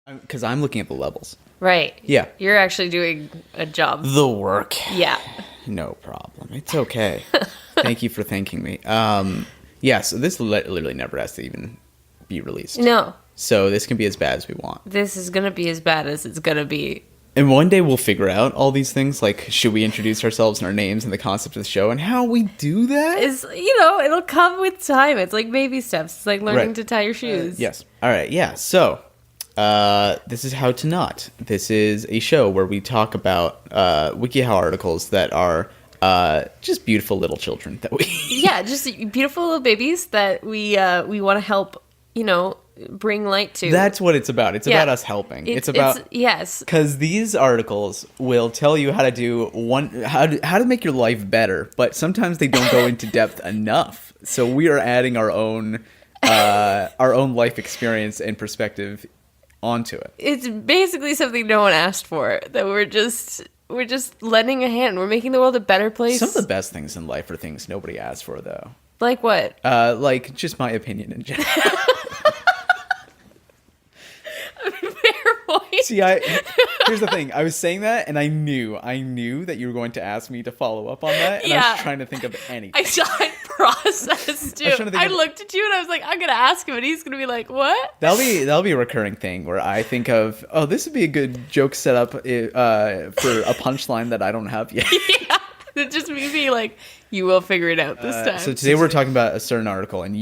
Because I'm looking at the levels. Right. Yeah. You're actually doing a job. The work. Yeah. No problem. It's okay. Thank you for thanking me. Yeah, so this literally never has to even be released. No. So this can be as bad as we want. This is going to be as bad as it's going to be. And one day we'll figure out all these things, like should we introduce ourselves and our names and the concept of the show and how we do that? It'll come with time. It's like baby steps. It's like learning to tie your shoes. Yes. All right, yeah. So this is How to Not. This is a show where we talk about WikiHow articles that are just beautiful little children that we... Yeah, just beautiful little babies that we want to help, bring light to. That's what it's about. It's about us helping. It's about... yes. Because these articles will tell you how to do how to make your life better, but sometimes they don't go into depth enough. So we are adding our own life experience and perspective onto it. It's basically something no one asked for, that we're just lending a hand. We're making the world a better place. Some of the best things in life are things nobody asked for, though. Like what? Like just my opinion in general. Fair point. See, here's the thing. I was saying that, and I knew that you were going to ask me to follow up on that, and I was trying to think of anything. I saw it processed too. I looked at you and I was like, I'm gonna ask him, and he's gonna be like, "What?" That'll be a recurring thing where I think of, oh, this would be a good joke setup for a punchline that I don't have yet. Yeah, it's just me being like, "You will figure it out this time." So today we're talking about a certain article, and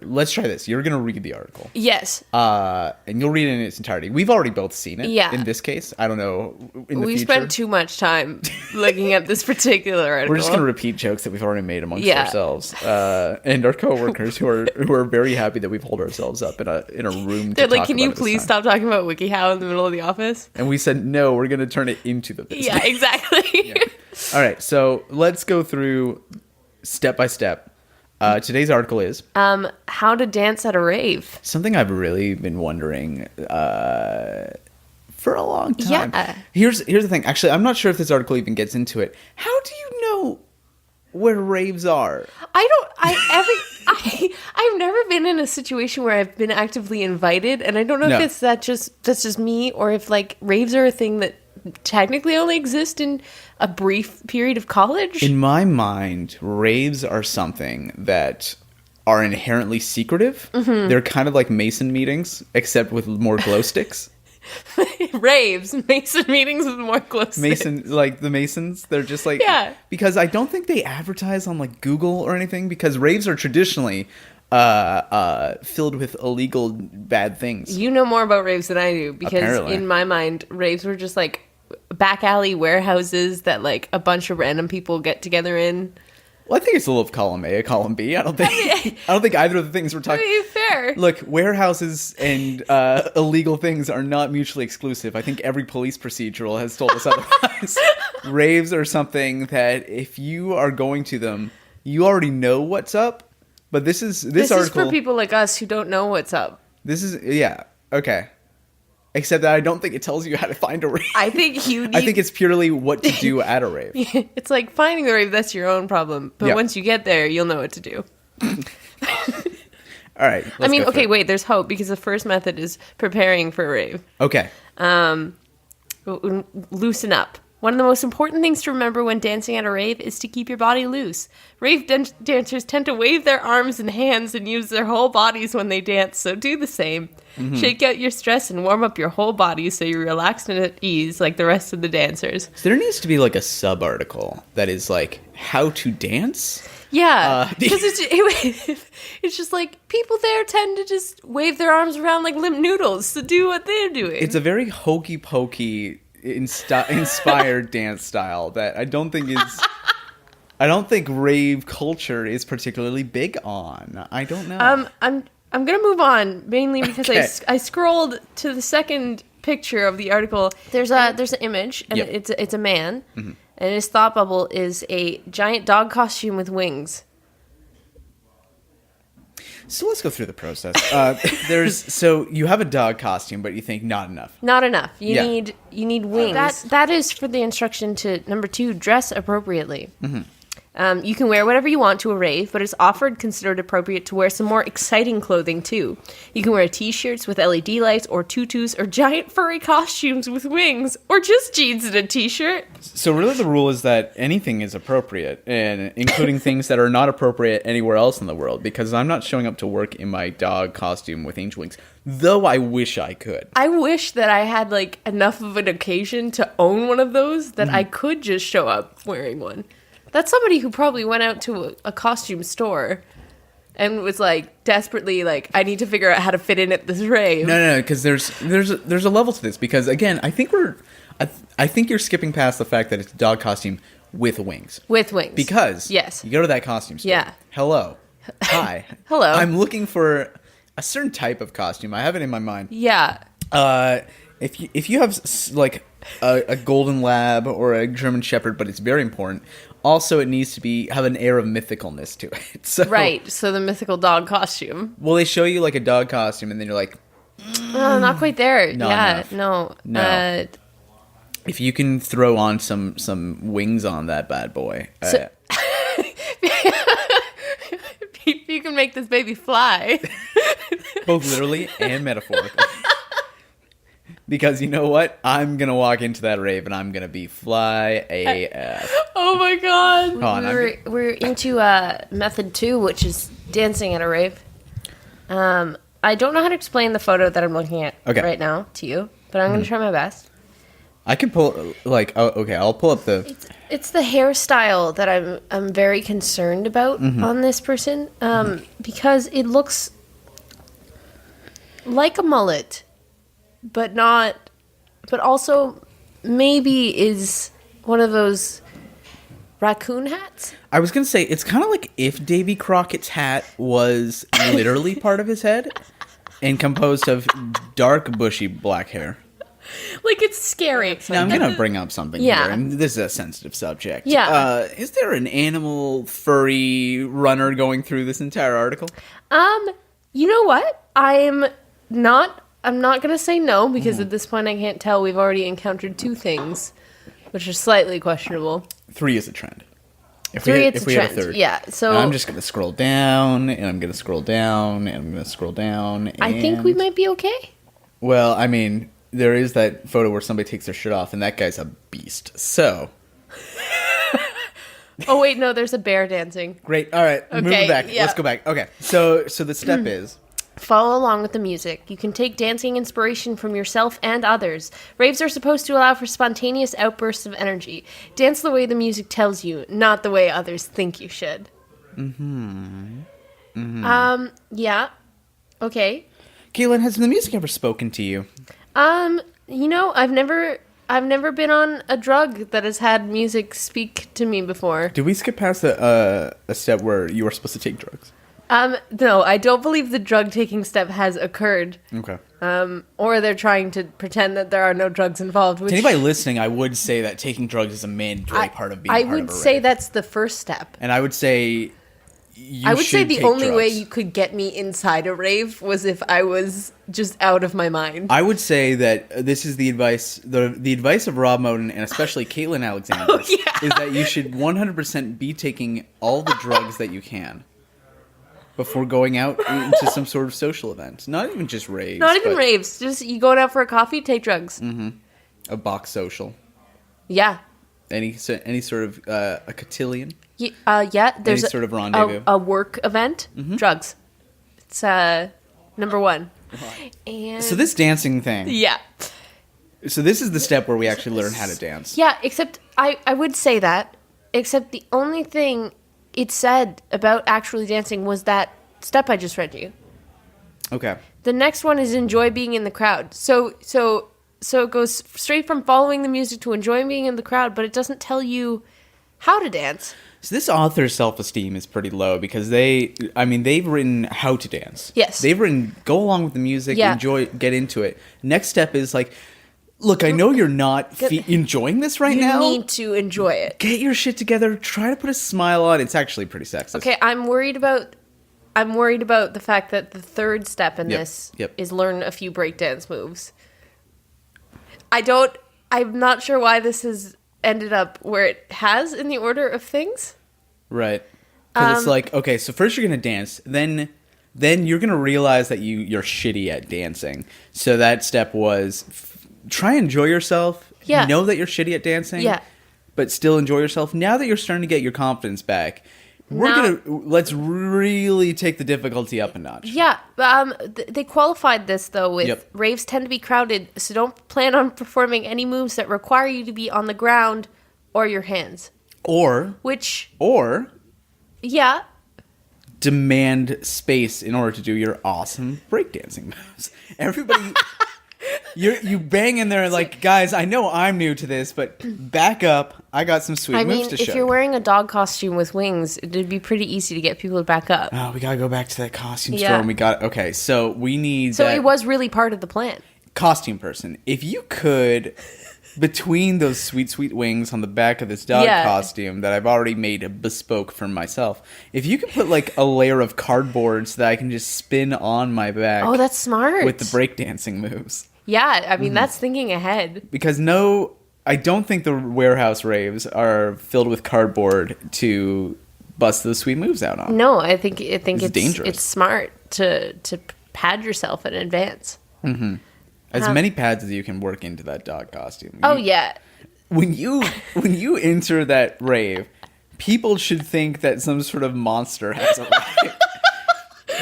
let's try this. You're gonna read the article. Yes. And you'll read it in its entirety. We've already both seen it. Yeah. In this case, I don't know. We spent too much time looking at this particular article. We're just gonna repeat jokes that we've already made amongst ourselves, and our coworkers who are very happy that we've holed ourselves up in a room. They're like, "Can you please stop talking about WikiHow in the middle of the office?" And we said, "No, we're gonna turn it into the business." Yeah, exactly. Yeah. All right, so let's go through step by step. Today's article is how to dance at a rave. Something I've really been wondering for a long time. Yeah. Here's the thing. Actually, I'm not sure if this article even gets into it. How do you know where raves are? I've never been in a situation where I've been actively invited, and I don't know if that's just me, or if like raves are a thing that technically only exist in a brief period of college. In my mind, raves are something that are inherently secretive. Mm-hmm. They're kind of like Mason meetings, except with more glow sticks. Raves, Mason meetings with more glow sticks. Like the Masons, they're just like... Yeah. Because I don't think they advertise on like Google or anything, because raves are traditionally filled with illegal bad things. You know more about raves than I do, because apparently, in my mind, raves were just like back alley warehouses that like a bunch of random people get together in. Well, I think it's a little of column A, column B. I don't think either of the things we're talking. I mean, fair. Look, warehouses and illegal things are not mutually exclusive. I think every police procedural has told us otherwise. Raves are something that if you are going to them, you already know what's up. But this article is for people like us who don't know what's up. This is okay. Except that I don't think it tells you how to find a rave. I think it's purely what to do at a rave. It's like finding the rave, that's your own problem. But once you get there, you'll know what to do. All right. Wait, there's hope, because the first method is preparing for a rave. Okay. Loosen up. One of the most important things to remember when dancing at a rave is to keep your body loose. Rave dancers tend to wave their arms and hands and use their whole bodies when they dance, so do the same. Mm-hmm. Shake out your stress and warm up your whole body so you're relaxed and at ease like the rest of the dancers. So there needs to be like a sub-article that is like, how to dance? Yeah, because it's just like people there tend to just wave their arms around like limp noodles to do what they're doing. It's a very hokey-pokey inspired dance style that I don't think rave culture is particularly big on. I don't know. I'm gonna move on, mainly because I scrolled to the second picture of the article. There's an image, and it's a man, mm-hmm. and his thought bubble is a giant dog costume with wings. So let's go through the process. So you have a dog costume, but you think not enough. Not enough. You need wings. That is for the instruction to number 2, dress appropriately. Mm-hmm. You can wear whatever you want to a rave, but it's often considered appropriate to wear some more exciting clothing too. You can wear t-shirts with LED lights, or tutus, or giant furry costumes with wings, or just jeans and a t-shirt. So really the rule is that anything is appropriate, and including things that are not appropriate anywhere else in the world, because I'm not showing up to work in my dog costume with angel wings, though I wish I could. I wish that I had like enough of an occasion to own one of those that I could just show up wearing one. That's somebody who probably went out to a costume store and was like desperately like, I need to figure out how to fit in at this rave. No, because there's a level to this, because again, I think you're skipping past the fact that it's a dog costume with wings. With wings. Because yes, you go to that costume store. Yeah. Hello. Hi. Hello. I'm looking for a certain type of costume. I have it in my mind. Yeah. If you have like a golden lab or a German shepherd, but it's very important. Also, it needs to have an air of mythicalness to it. So, right. So the mythical dog costume. Well, they show you like a dog costume, and then you're like, oh, not quite there. Not yeah. enough. No. If you can throw on some wings on that bad boy. If you can make this baby fly. Both literally and metaphorically. Because you know what? I'm going to walk into that rave and I'm going to be fly AF. Oh my god. Hold on, We're into method 2, which is dancing at a rave. I don't know how to explain the photo that I'm looking at right now to you, but I'm going to try my best. I can pull, I'll pull up the... It's the hairstyle that I'm very concerned about on this person, because it looks like a mullet, but also maybe is one of those raccoon hats. I was going to say, it's kind of like if Davy Crockett's hat was literally part of his head and composed of dark, bushy black hair. Like, it's scary. Now, I'm going to bring up something here, and this is a sensitive subject. Yeah. Is there an animal furry runner going through this entire article? You know what? I'm not going to say no, because at this point I can't tell. We've already encountered 2 things, which are slightly questionable. 3 is a trend. If 3 we it's a trend. hit a third. Yeah, so... And I'm just going to scroll down, and I'm going to scroll down, and I'm going to scroll down, and... I think we might be okay. Well, I mean, there is that photo where somebody takes their shirt off, and that guy's a beast. So... Oh, wait, no, there's a bear dancing. Great. All right, move it back. Yeah. Let's go back. Okay, so the step is... Follow along with the music. You can take dancing inspiration from yourself and others. Raves are supposed to allow for spontaneous outbursts of energy. Dance the way the music tells you, not the way others think you should. Yeah. Okay. Kaitlyn, has the music ever spoken to you? You know, I've never been on a drug that has had music speak to me before. Did we skip past a step where you were supposed to take drugs? No, I don't believe the drug-taking step has occurred. Okay. Or they're trying to pretend that there are no drugs involved. Which, To anybody listening, I would say that taking drugs is a mandatory part of being part of a rave. I would say that's the first step. And I would say the only way you could get me inside a rave was if I was just out of my mind. I would say that this is the advice, the advice of Rob Moden, and especially Kaitlyn Alexander, is that you should 100% be taking all the drugs that you can before going out into some sort of social event. Not even just raves. Not even raves. Just you going out for a coffee, take drugs. A box social. Yeah. Any sort of a cotillion. Yeah. There's any sort of rendezvous. A work event. Drugs. It's number 1. And So this dancing thing. Yeah. So this is the step where we actually learn how to dance. Yeah, except I would say that. Except the only thing it said about actually dancing was that step I just read you. Okay. The next one is enjoy being in the crowd. So it goes straight from following the music to enjoying being in the crowd, but it doesn't tell you how to dance. So this author's self-esteem is pretty low because they've written how to dance. Yes. They've written go along with the music, get into it. Next step is like, look, I know you're not enjoying this right now. You need to enjoy it. Get your shit together. Try to put a smile on. It's actually pretty sexist. Okay, I'm worried about the fact that the third step in this is learn a few breakdance moves. I'm not sure why this has ended up where it has in the order of things. Right. Because it's like, okay, so first you're going to dance, then you're going to realize that you're shitty at dancing. So that step was try and enjoy yourself. Yeah. Know that you're shitty at dancing. Yeah. But still enjoy yourself. Now that you're starting to get your confidence back, let's really take the difficulty up a notch. Yeah. They qualified this, though, with raves tend to be crowded, so don't plan on performing any moves that require you to be on the ground or your hands. Or yeah, demand space in order to do your awesome breakdancing moves. Everybody, you bang in there like, guys, I know I'm new to this, but back up. I got some sweet moves to show. If you're wearing a dog costume with wings, it'd be pretty easy to get people to back up. Oh, we gotta go back to that costume store, and okay, so we need. So it was really part of the plan. Costume person, if you could. Between those sweet wings on the back of this dog costume that I've already made bespoke for myself, if you could put like a layer of cardboard so that I can just spin on my back. Oh, that's smart. With the breakdancing moves. Yeah, I mean, that's thinking ahead. Because I don't think the warehouse raves are filled with cardboard to bust those sweet moves out on. No, I think it's dangerous. It's smart to pad yourself in advance. Mm-hmm. As many pads as you can work into that dog costume. Yeah. When you enter that rave, people should think that some sort of monster has arrived.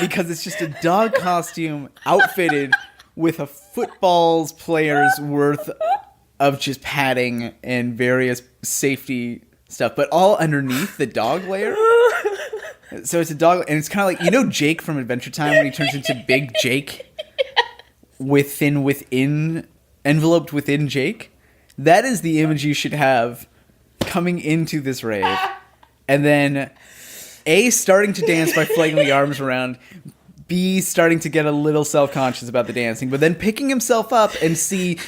Because it's just a dog costume outfitted with a football's player's worth of just padding and various safety stuff, but all underneath the dog layer. So it's a dog, and it's kind of like, Jake from Adventure Time when he turns into Big Jake? Enveloped within Jake. That is the image you should have coming into this rave. And then A, starting to dance by flailing the arms around. B, starting to get a little self-conscious about the dancing. But then picking himself up, and C,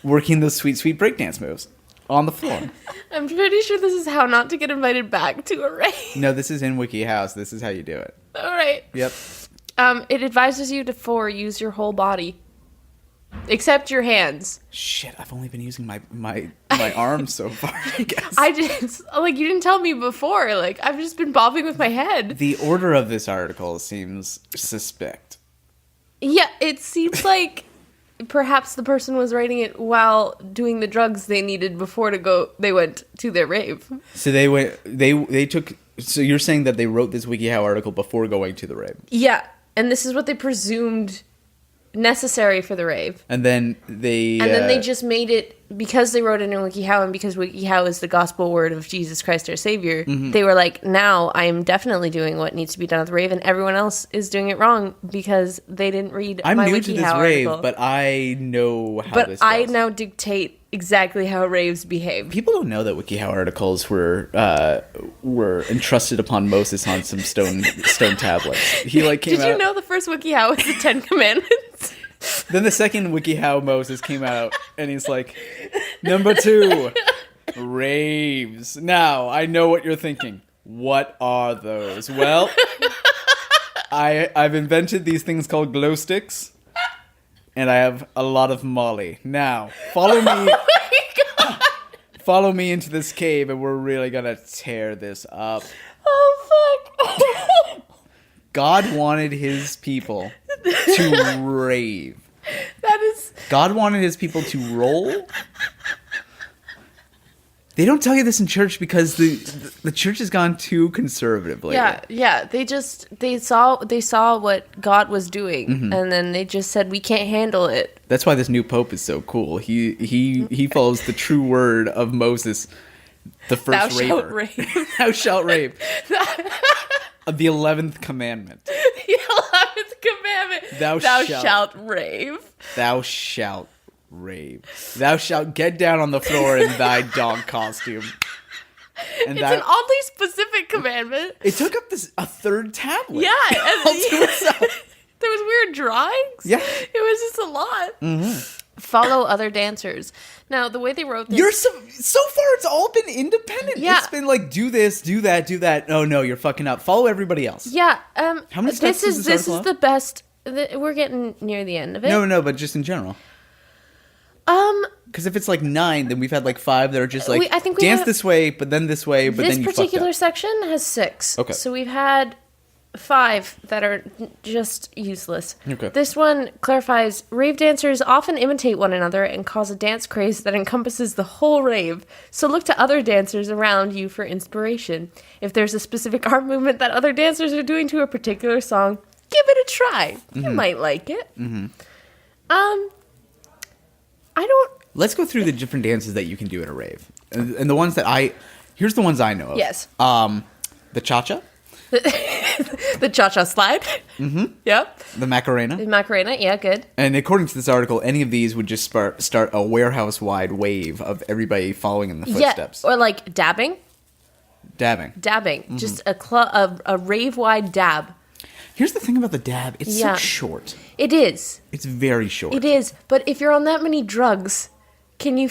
working those sweet breakdance moves on the floor. I'm pretty sure this is how not to get invited back to a rave. No, this is in WikiHow. This is how you do it. All right. Yep. It advises you to use your whole body. Except your hands. Shit, I've only been using my arms so far, I guess. You didn't tell me before. I've just been bobbing with my head. The order of this article seems suspect. Yeah, it seems like perhaps the person was writing it while doing the drugs they needed before they went to their rave. So so you're saying that they wrote this WikiHow article before going to the rave? Yeah, and this is what they presumed necessary for the rave. And then they just made it, because they wrote it in WikiHow, and because WikiHow is the gospel word of Jesus Christ our Savior, they were like, now I am definitely doing what needs to be done at the rave, and everyone else is doing it wrong because they didn't read my WikiHow article. I'm new to this rave, but I know how this goes. But I now dictate exactly how raves behave. People don't know that WikiHow articles were entrusted upon Moses on some stone tablets. He came out. Did you know the first WikiHow was the 10 Commandments? Then the second WikiHow Moses came out, and he's like, number 2, raves. Now, I know what you're thinking. What are those? Well, I've invented these things called glow sticks, and I have a lot of Molly. Now, follow me. Oh my God. Follow me into this cave, and we're really gonna tear this up. Oh, fuck. God wanted his people to rave. God wanted his people to roll. They don't tell you this in church because the church has gone too conservative lately. Yeah. They saw what God was doing, and then they just said, we can't handle it. That's why this new pope is so cool. He follows the true word of Moses, the first raver. Thou shalt rave. The 11th commandment. The 11th commandment. Thou shalt rave. Thou shalt rave. Thou shalt get down on the floor in thy dog costume. And it's an oddly specific commandment. It took up a third tablet. Yeah. There was weird drawings. Yeah. It was just a lot. Mm-hmm. Follow other dancers. Now, the way they wrote this... So far, it's all been independent. Yeah. It's been like, do this, do that, do that. Oh, no, you're fucking up. Follow everybody else. Yeah. How many steps is this is the best... We're getting near the end of it. No, but just in general. Because if it's like 9, then we've had like 5 that are just like I think we dance have- this way, but then this way, but This then you particular fucked up. section has 6. Okay. So we've had 5 that are just useless. Okay. This one clarifies, rave dancers often imitate one another and cause a dance craze that encompasses the whole rave. So look to other dancers around you for inspiration. If there's a specific arm movement that other dancers are doing to a particular song, give it a try. You might like it. I don't... Let's go through the different dances that you can do at a rave. And the ones that here's the ones I know of. Yes. The cha-cha. The cha-cha slide. Mm-hmm. Yep. The Macarena. The Macarena, yeah, good. And according to this article, any of these would just start a warehouse-wide wave of everybody following in the footsteps. Yeah, or like dabbing. Dabbing. Just a rave-wide dab. Here's the thing about the dab. It's Yeah. so short. It is. It's very short. It is. But if you're on that many drugs, can you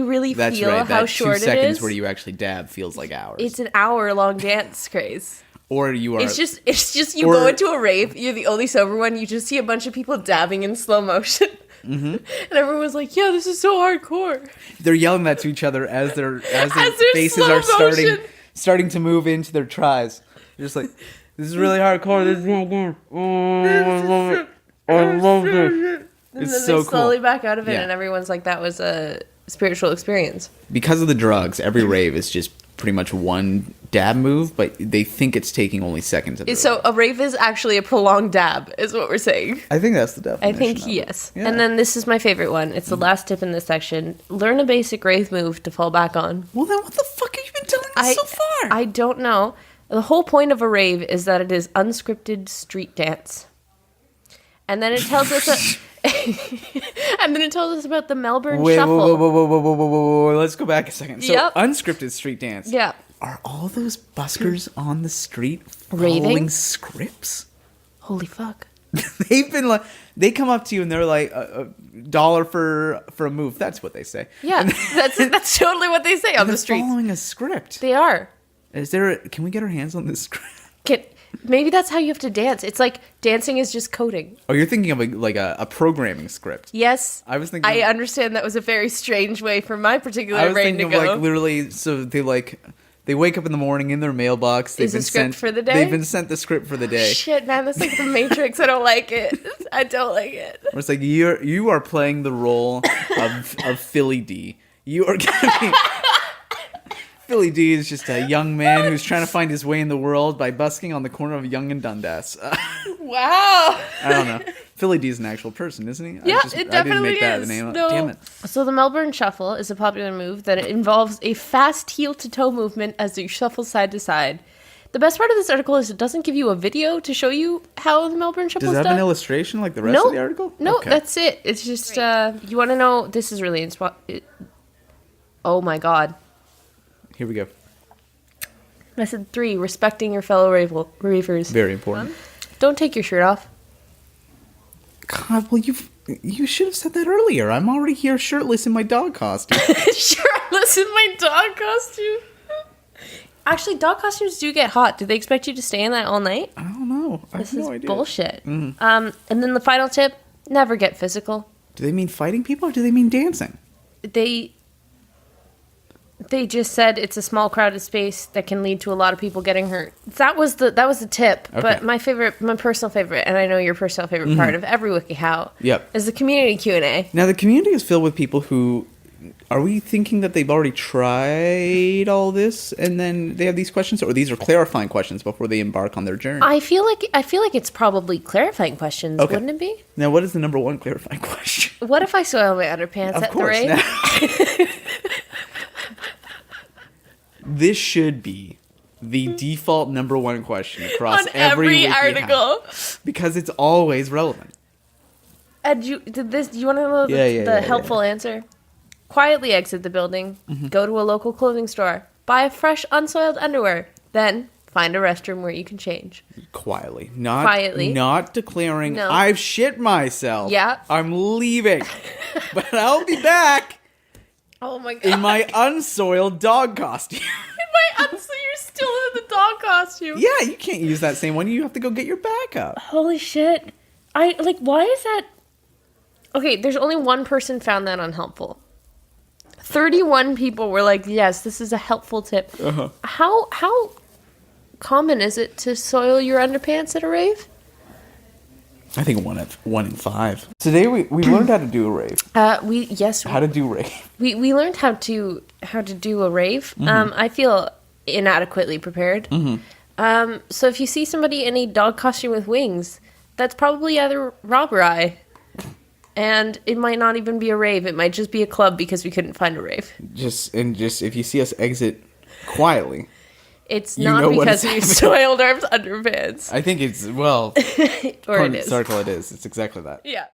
really That's feel right. how That short 2 seconds it is? where you actually dab feels like hours. It's an hour-long dance craze. Or you are... It's just you go into a rave, you're the only sober one, you just see a bunch of people dabbing in slow motion. Mm-hmm. And everyone's like, yeah, this is so hardcore. They're yelling that to each other as their their faces slow are starting to move into their tries. They're just like, this is really hardcore. This is hardcore. Oh, I love it. I love it. And It's then so they slowly cool. back out of it, Yeah. and everyone's like, that was a spiritual experience. Because of the drugs, every rave is just pretty much one dab move, but they think it's taking only seconds. So a rave is actually a prolonged dab, is what we're saying. I think that's the definition. I think of it. yes. Yeah. And then this is my favorite one. It's the last tip in this section. Learn a basic rave move to fall back on. Well, then what the fuck have you been telling us so far? I don't know. The whole point of a rave is that it is unscripted street dance. And then it tells us and then it tells us about the Melbourne Shuffle. Whoa. Let's go back a second. So, Yep. unscripted street dance. Yeah. Are all those buskers on the street Raving? following scripts? Holy fuck. They've been like, they come up to you and they're like, $1 for a move. That's what they say. Yeah, that's totally what they say on They're the streets. following a script. They are. Can we get our hands on this script? Maybe that's how you have to dance. It's like dancing is just coding. Oh, you're thinking of a programming script. Yes. I was thinking. I understand that was a very strange way for my particular I was brain to thinking of go. like literally. So they wake up in the morning in their mailbox. Is a script for the day? They've been sent the script for the day. Shit, man, that's like the Matrix. I don't like it. I don't like it. Where it's like you are playing the role of Philly D. You are gonna be. Philly D is just a young man who's trying to find his way in the world by busking on the corner of Yonge and Dundas. Wow. I don't know. Philly D is an actual person, isn't he? Yeah, I it definitely didn't make that is. the name. No. Damn it. So the Melbourne Shuffle is a popular move that involves a fast heel-to-toe movement as you shuffle side to side. The best part of this article is it doesn't give you a video to show you how the Melbourne Shuffle Does is it done. have an illustration like the rest of the article? No, Okay. that's it. It's just, you want to know, this is really oh my god. Here we go. Lesson 3, respecting your fellow ravers. Very important. Don't take your shirt off. God, well, you should have said that earlier. I'm already here shirtless in my dog costume. Shirtless in my dog costume. Actually, dog costumes do get hot. Do they expect you to stay in that all night? I don't know. I This have is no idea. bullshit. And then the final tip, never get physical. Do they mean fighting people or do they mean dancing? They just said it's a small crowded space that can lead to a lot of people getting hurt. That was the tip. Okay. But my personal favorite, and I know your personal favorite part of every WikiHow, Yep. is the community Q&A. Now, the community is filled with people who... Are we thinking that they've already tried all this and then they have these questions? Or these are clarifying questions before they embark on their journey? I feel like it's probably clarifying questions, Okay. wouldn't it be? Now, what is the number one clarifying question? What if I soil my underpants Of at course. the rave? Now, this should be the default number one question across On every WikiHow, article. because it's always relevant. And do you want to know the helpful answer? Quietly exit the building, go to a local clothing store, buy a fresh unsoiled underwear, then find a restroom where you can change. Quietly. Not declaring, No. I've shit myself. Yeah. I'm leaving. But I'll be back Oh my god. in my unsoiled dog costume. So you're still in the dog costume. Yeah, you can't use that same one. You have to go get your backup. Holy shit. Why is that? Okay, there's only one person found that unhelpful. 31 people were like, yes, this is a helpful tip. How common is it to soil your underpants at a rave? I think one in 5. Today we learned how to do a rave. How to do rave. We learned how to do a rave. I feel inadequately prepared. So if you see somebody in a dog costume with wings, that's probably either Rob or I. And it might not even be a rave. It might just be a club because we couldn't find a rave. Just if you see us exit quietly, it's not because we soiled our underpants. I think it's, well, or it is. Circle it is. It's exactly that. Yeah.